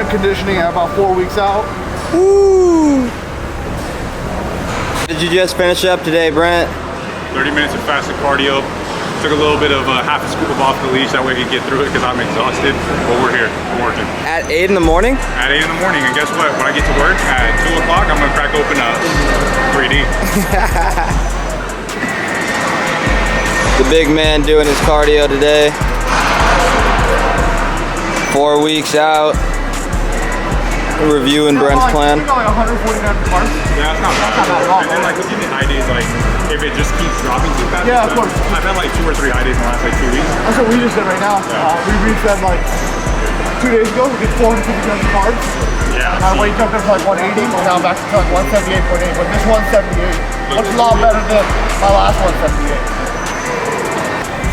strength conditioning at about 4 weeks out. Woo! Did you just finish up today, Brent? 30 minutes of fasted cardio. Took a little bit of half a scoop of off the leash, that way I could get through it because I'm exhausted. But we're here, we're working. At 8 in the morning? At 8 in the morning, and guess what? When I get to work at 2 o'clock, I'm gonna crack open a 3D. The big man doing his cardio today. 4 weeks out. Reviewing Brent's plan. You got like 149 carbs. Yeah, it's not bad. And then like looking at high days, like if it just keeps dropping too fast. Yeah, of course. I've had like 2 or 3 high days in the last like 2 weeks. That's what we just did right now. Yeah. We reset like 2 days ago. We did 450 grams of carbs. Yeah. My weight jumped up to like 180. Now back to like 178.8. But this 178 looks a lot better than my last 178.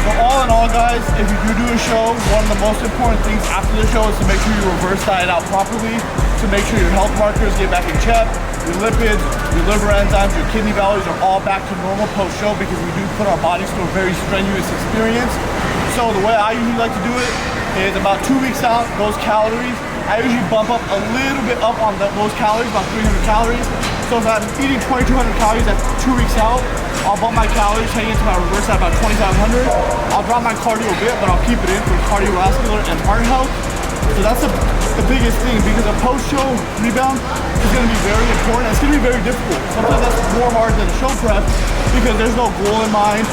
So all in all, guys, if you do a show, one of the most important things after the show is to make sure you reverse diet out properly, to make sure your health markers get back in check, your lipids, your liver enzymes, your kidney values are all back to normal post-show, because we do put our bodies through a very strenuous experience. So the way I usually like to do it is about 2 weeks out, those calories, I usually bump up a little bit up on those calories, about 300 calories. So if I'm eating 2,200 calories at 2 weeks out, I'll bump my calories heading into my reverse at about 2,500. I'll drop my cardio a bit, but I'll keep it in for cardiovascular and heart health. So that's the biggest thing, because a post-show rebound is going to be very important. It's going to be very difficult. Sometimes that's more hard than a show prep, because there's no goal in mind.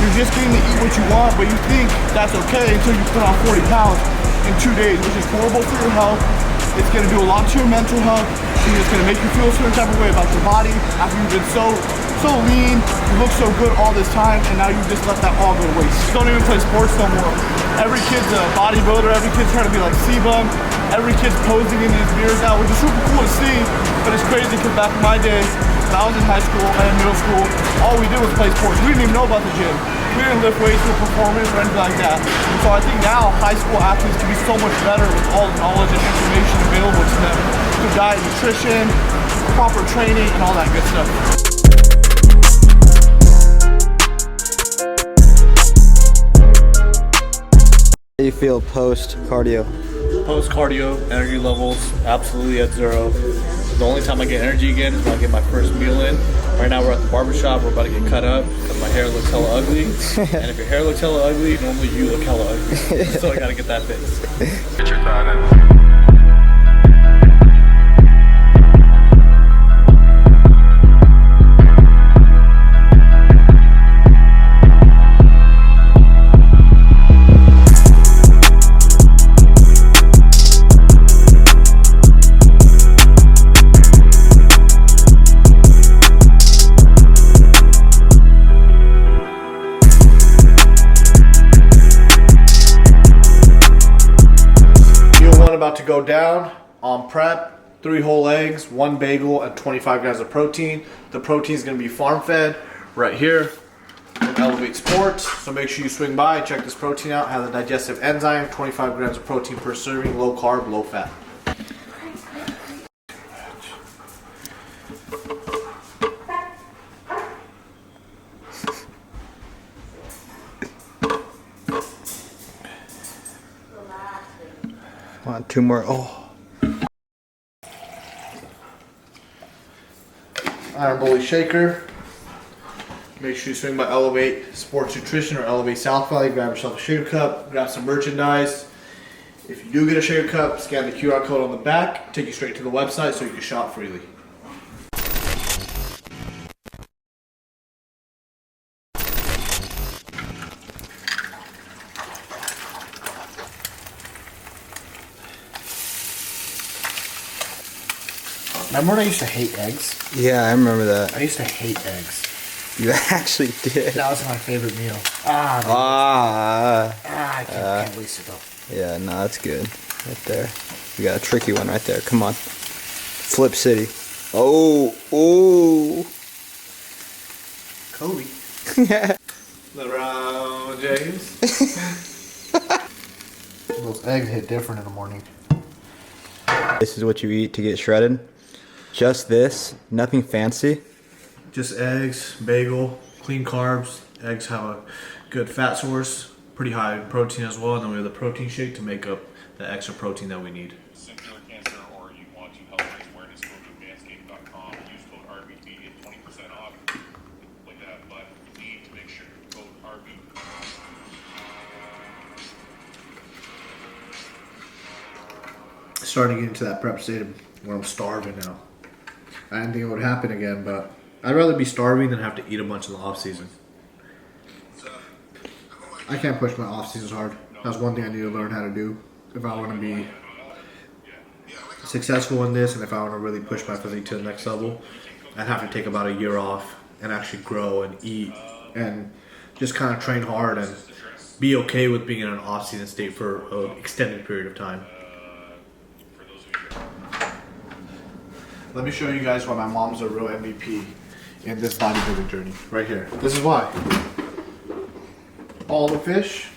You're just getting to eat what you want, but you think that's okay until you put on 40 pounds in 2 days, which is horrible for your health. It's going to do a lot to your mental health. It's going to make you feel a certain type of way about your body after you've been so lean, you look so good all this time, and now you just let that all go to waste. You don't even play sports no more. Every kid's a bodybuilder, every kid's trying to be like C-Bum, every kid's posing in these mirrors now, which is super cool to see, but it's crazy because back in my day, when I was in high school and middle school, all we did was play sports. We didn't even know about the gym. We didn't lift weights for performance or anything like that. So I think now high school athletes can be so much better with all the knowledge and information available to them through diet, nutrition, proper training, and all that good stuff. How do you feel post cardio? Post cardio, energy levels absolutely at 0. The only time I get energy again is when I get my first meal in. Right now we're at the barbershop, we're about to get cut up because my hair looks hella ugly. And if your hair looks hella ugly, normally you look hella ugly. So I gotta get that fixed. Get your thought in. About to go down on prep, 3 whole eggs, 1 bagel, and 25 grams of protein. The protein is going to be farm fed right here from Elevate Sports. So make sure you swing by, check this protein out. Has a digestive enzyme, 25 grams of protein per serving, low carb, low fat. Come on, 2 more. Oh. Iron Bully shaker. Make sure you swing by Elevate Sports Nutrition or Elevate South Valley. Grab yourself a shaker cup, grab some merchandise. If you do get a shaker cup, scan the QR code on the back, take you straight to the website so you can shop freely. Remember when I used to hate eggs? Yeah, I remember that. I used to hate eggs. You actually did. That was my favorite meal. I can't waste it though. Yeah, no, that's good. Right there. We got a tricky one right there. Come on. Flip City. Oh. Kobe. Yeah. LeBron James. Those eggs hit different in the morning. This is what you eat to get shredded. Just this, nothing fancy. Just eggs, bagel, clean carbs. Eggs have a good fat source, pretty high protein as well, and then we have the protein shake to make up the extra protein that we need. starting to get into that prep state where I'm starving now. I didn't think it would happen again, but I'd rather be starving than have to eat a bunch in the off season. I can't push my off seasons hard. That's one thing I need to learn how to do if I want to be successful in this, and if I want to really push my physique to the next level. I'd have to take about a year off and actually grow and eat and just kind of train hard and be okay with being in an off-season state for an extended period of time. Let me show you guys why my mom's a real MVP in this bodybuilding journey. Right here. This is why. All the fish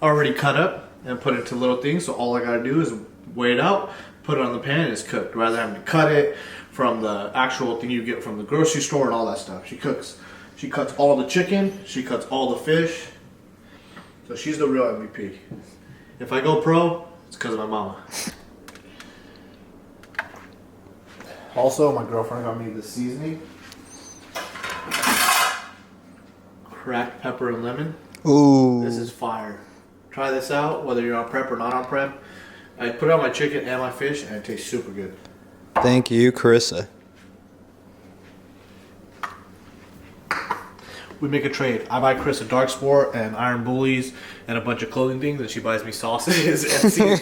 already cut up and put into little things, so all I gotta do is weigh it out, put it on the pan, and it's cooked. Rather than having to cut it from the actual thing you get from the grocery store and all that stuff. She cooks. She cuts all the chicken, she cuts all the fish. So she's the real MVP. If I go pro, it's because of my mama. Also, my girlfriend got me this seasoning. Cracked pepper and lemon. Ooh. This is fire. Try this out, whether you're on prep or not on prep. I put it on my chicken and my fish, and it tastes super good. Thank you, Carissa. We make a trade. I buy Chris a Dark Sport and Iron Bullies and a bunch of clothing things, and she buys me sausages and seasonings.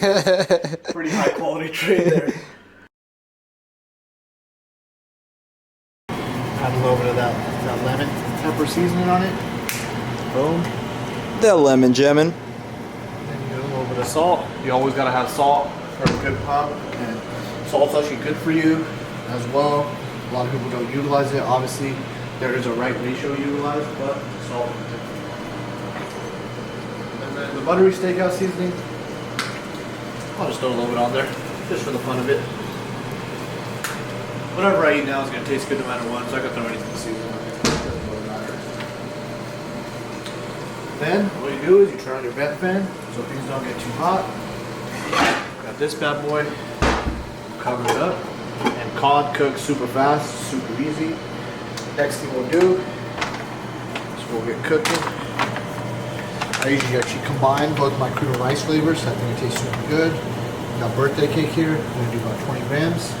Pretty high quality trade there. Add a little bit of that lemon pepper seasoning on it. Boom. The lemon gemmin. And you get a little bit of salt. You always gotta have salt for a good pump, and salt's actually good for you as well. A lot of people don't utilize it. Obviously, there is a right ratio utilized, but salt. And then the buttery steakhouse seasoning, I'll just throw a little bit on there, just for the fun of it. Whatever I eat now is going to taste good no matter what, so I can throw anything seasoned on it. Doesn't really matter. Then, what you do is you turn on your vent fan, so things don't get too hot. Got this bad boy, cover it up, and cod cooks super fast, super easy. Next thing we'll do is we'll get cooking. I usually actually combine both my cream and rice flavors, so I think it tastes super good. Got birthday cake here. I'm going to do about 20 grams.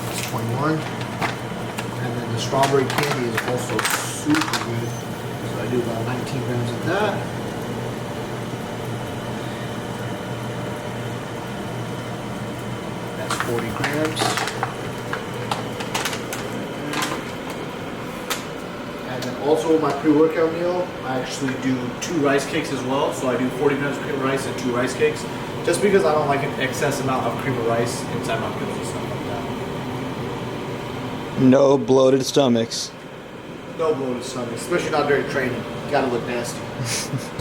That's 21. And then the strawberry candy is also super good. So I do about 19 grams of that. That's 40 grams. And then also my pre-workout meal, I actually do 2 rice cakes as well. So I do 40 grams of cream of rice and 2 rice cakes, just because I don't like an excess amount of cream of rice inside my meals and stuff like that. No bloated stomachs. No bloated stomachs, especially not during training. You gotta look nasty.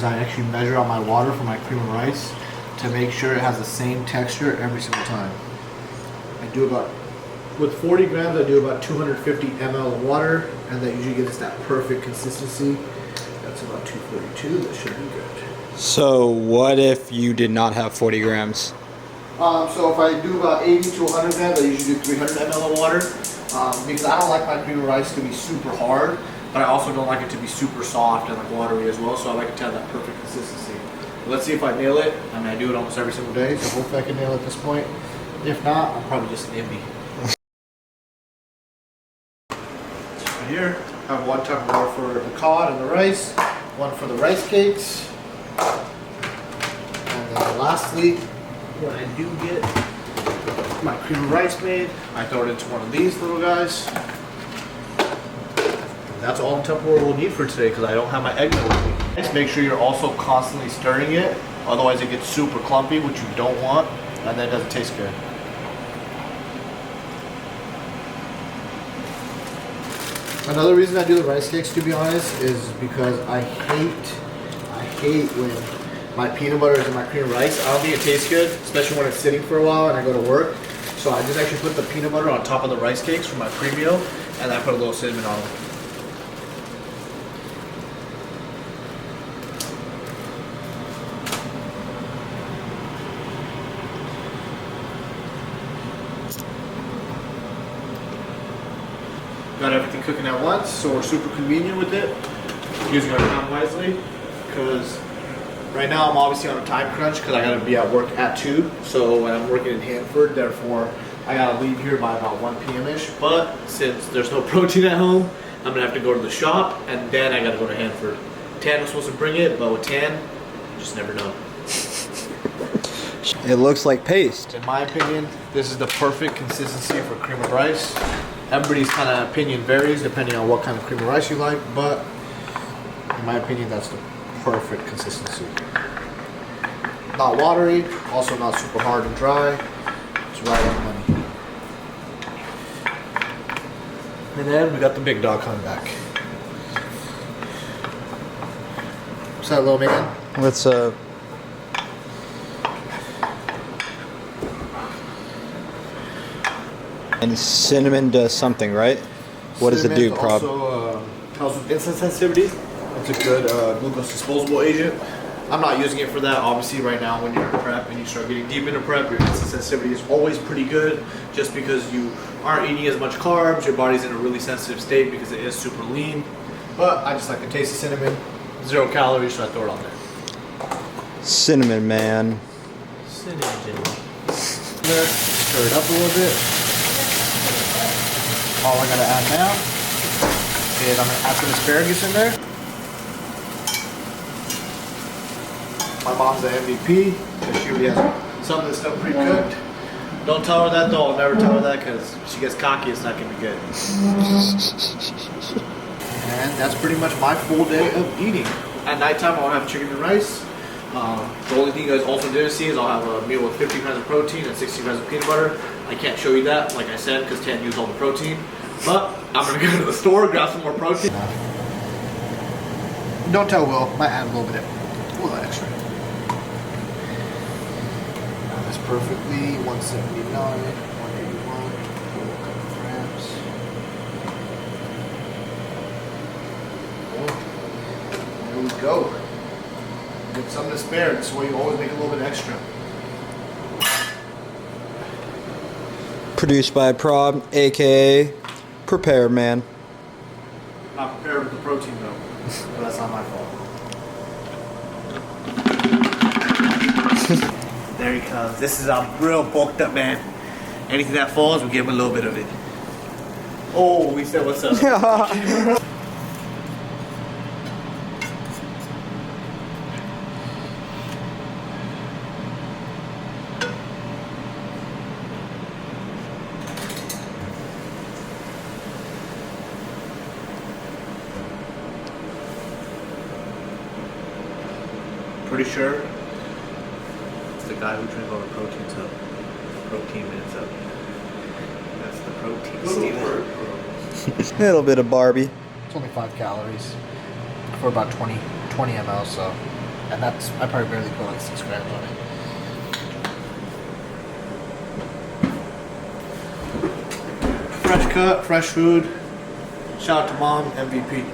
I actually measure out my water for my cream of rice to make sure it has the same texture every single time. I do about, with 40 grams, I do about 250 ml of water, and that usually gives us that perfect consistency. That's about 242. That should be good. So what if you did not have 40 grams? So if I do about 80 to 100 grams, I usually do 300 ml of water, because I don't like my cream of rice to be super hard, but I also don't like it to be super soft and like watery as well. So I like it to have that perfect consistency. Let's see if I nail it. I mean, I do it almost every single day, so hopefully I can nail it at this point. If not, I'm probably just an imbie. Here, I have 1 type of water for the cod and the rice, 1 for the rice cakes, and then lastly, when I do get my cream of rice made, I throw it into one of these little guys. And that's all the Tupperware we'll need for today, because I don't have my egg milk with me. Just make sure you're also constantly stirring it, otherwise it gets super clumpy, which you don't want, and then it doesn't taste good. Another reason I do the rice cakes, to be honest, is because I hate when my peanut butter is in my cream of rice. I don't think it tastes good, especially when it's sitting for a while and I go to work. So I just actually put the peanut butter on top of the rice cakes for my pre-meal, and I put a little cinnamon on them. Got everything cooking at once, so we're super convenient with it. Using our time wisely, because Right now I'm obviously on a time crunch because I gotta be at work at 2. So when I'm working in Hanford, therefore I gotta leave here by about 1 p.m.-ish. But since there's no protein at home, I'm gonna have to go to the shop and then I gotta go to Hanford. Tan was supposed to bring it, but with Tan, you just never know. It looks like paste. In my opinion, this is the perfect consistency for cream of rice. Everybody's kind of opinion varies depending on what kind of cream of rice you like, but in my opinion, that's the perfect consistency. Not watery, also not super hard and dry. It's right on the money. And then we got the big dog coming back. What's that, little man? Let's And cinnamon does something, right? What does it do, Prabh? Also helps with insulin sensitivity. It's a good glucose disposable agent. I'm not using it for that. Obviously, right now when you're in prep and you start getting deep into prep, your insulin sensitivity is always pretty good, just because you aren't eating as much carbs. Your body's in a really sensitive state because it is super lean. But I just like the taste of cinnamon. 0 calories, so I throw it on there. Cinnamon, man. Cinnamon. Stir it up a little bit. All I gotta add now is I'm gonna add some asparagus in there. My mom's the MVP because she already has some of this stuff pre-cooked. Don't tell her that though. I'll never tell her that because if she gets cocky, it's not gonna be good. And that's pretty much my full day of eating. At nighttime, I'll have chicken and rice. The only thing you guys also didn't see is I'll have a meal with 50 grams of protein and 60 grams of peanut butter. I can't show you that, like I said, because Tan used all the protein. But I'm gonna go to the store, grab some more protein. Don't tell Will, might add a little extra. That's perfectly 179, 181, grams. There we go. Get some to spare, this way you always make a little bit extra. Produced by Prabh, aka Prepare Man. Not prepared with the protein though, but that's not my fault. There he comes. This is a real bulked up man. Anything that falls, we give him a little bit of it. Oh, we said what's up. Pretty sure it's the guy who drank all the protein up. Protein minutes up. That's the protein stealer. Little bit of Barbie. It's only 5 calories for about 20 ml, so, and that's, I probably barely put like 6 grams on it. Fresh cut, fresh food. Shout out to Mom, MVP.